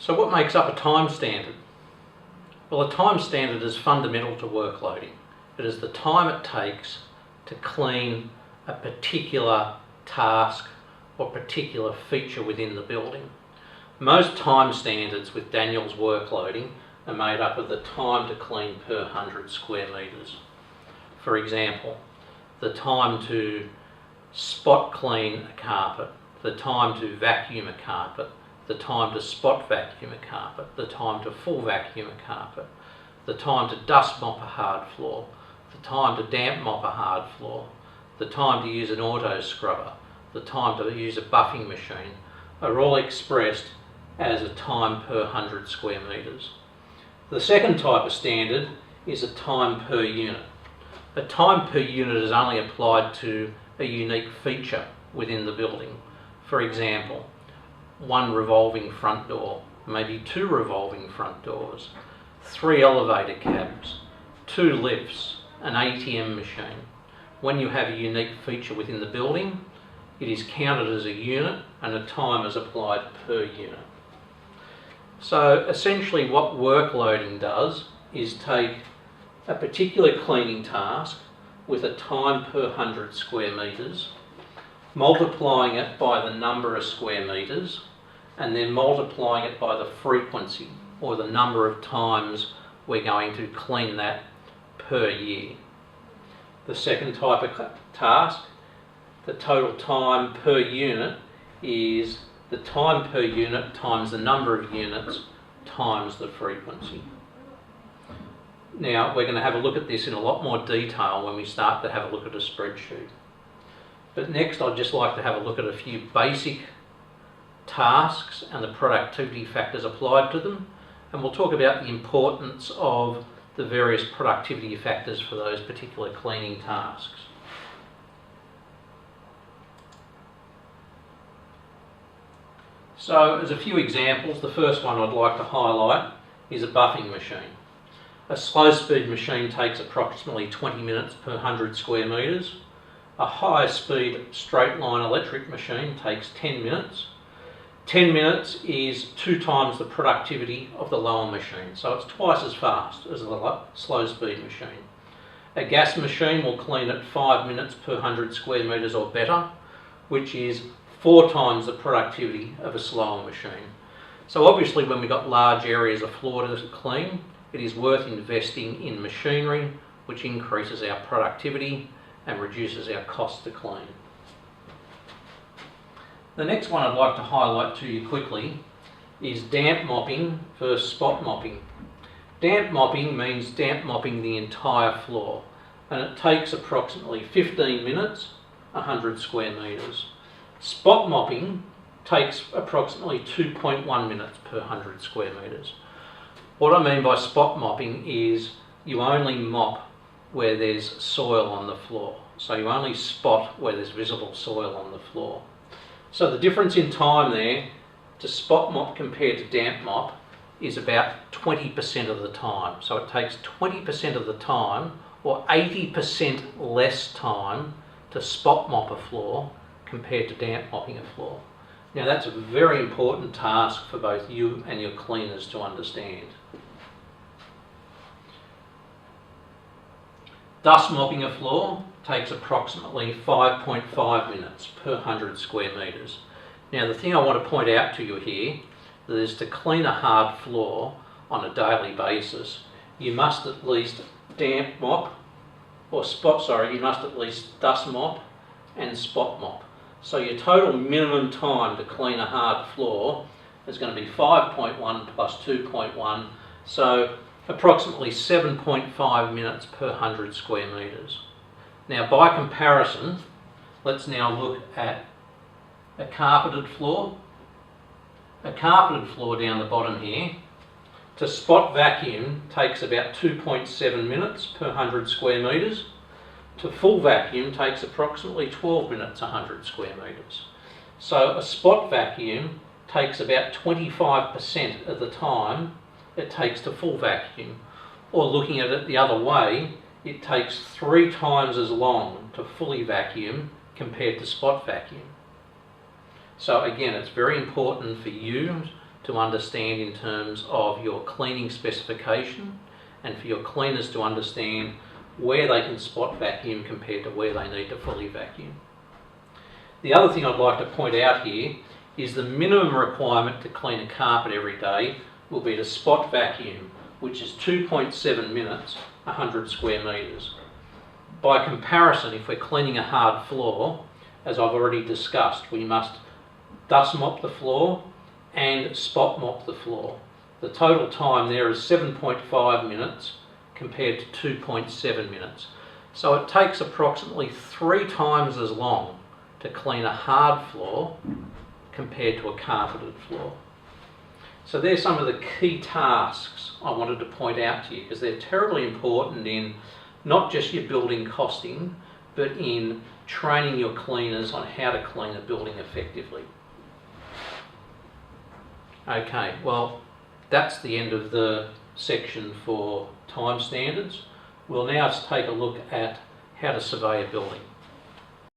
So what makes up a time standard? Well, a time standard is fundamental to workloading. It is the time it takes to clean a particular task or particular feature within the building. Most time standards with Daniels workloading are made up of the time to clean per 100 square metres. For example, the time to spot clean a carpet, the time to vacuum a carpet, the time to spot vacuum a carpet, the time to full vacuum a carpet, the time to dust mop a hard floor, the time to damp mop a hard floor, the time to use an auto scrubber, the time to use a buffing machine, are all expressed as a time per 100 square metres. The second type of standard is a time per unit. A time per unit is only applied to a unique feature within the building. For example, one revolving front door, maybe two revolving front doors, 3 elevator cabs, 2 lifts, an ATM machine. When you have a unique feature within the building, it is counted as a unit and a time is applied per unit. So essentially what workloading does is take a particular cleaning task with a time per 100 square metres, multiplying it by the number of square metres, and then multiplying it by the frequency or the number of times we're going to clean that per year. The second type of task, the total time per unit, is the time per unit times the number of units times the frequency. Now we're going to have a look at this in a lot more detail when we start to have a look at a spreadsheet. But next I'd just like to have a look at a few basic tasks and the productivity factors applied to them, and we'll talk about the importance of the various productivity factors for those particular cleaning tasks. So as a few examples, the first one I'd like to highlight is a buffing machine. A slow speed machine takes approximately 20 minutes per 100 square metres. A high speed straight line electric machine takes 10 minutes. 10 minutes is 2 times the productivity of the lower machine, so it's twice as fast as the slow speed machine. A gas machine will clean at 5 minutes per 100 square metres or better, which is 4 times the productivity of a slower machine. So obviously when we've got large areas of floor to clean, it is worth investing in machinery which increases our productivity and reduces our cost to clean. The next one I'd like to highlight to you quickly is damp mopping versus spot mopping. Damp mopping means damp mopping the entire floor, and it takes approximately 15 minutes, 100 square metres. Spot mopping takes approximately 2.1 minutes per 100 square metres. What I mean by spot mopping is you only mop where there's soil on the floor. So you only spot where there's visible soil on the floor. So the difference in time there to spot mop compared to damp mop is about 20% of the time. So it takes 20% of the time, or 80% less time, to spot mop a floor compared to damp mopping a floor. Now that's a very important task for both you and your cleaners to understand. Dust mopping a floor takes approximately 5.5 minutes per 100 square metres. Now the thing I want to point out to you here is to clean a hard floor on a daily basis, you must at least damp mop, you must at least dust mop and spot mop. So your total minimum time to clean a hard floor is going to be 5.1 plus 2.1, so approximately 7.5 minutes per 100 square metres. Now by comparison, let's now look at a carpeted floor. A carpeted floor down the bottom here, to spot vacuum takes about 2.7 minutes per 100 square metres. To full vacuum takes approximately 12 minutes 100 square metres. So a spot vacuum takes about 25% of the time it takes to full vacuum. Or looking at it the other way, it takes 3 times as long to fully vacuum compared to spot vacuum. So again, it's very important for you to understand in terms of your cleaning specification, and for your cleaners to understand where they can spot vacuum compared to where they need to fully vacuum. The other thing I'd like to point out here is the minimum requirement to clean a carpet every day will be to spot vacuum, which is 2.7 minutes, 100 square metres. By comparison, if we're cleaning a hard floor, as I've already discussed, we must dust mop the floor and spot mop the floor. The total time there is 7.5 minutes compared to 2.7 minutes. So it takes approximately 3 times as long to clean a hard floor compared to a carpeted floor. So there's some of the key tasks I wanted to point out to you, because they're terribly important in not just your building costing, but in training your cleaners on how to clean a building effectively. Okay, well, that's the end of the section for time standards. We'll now take a look at how to survey a building.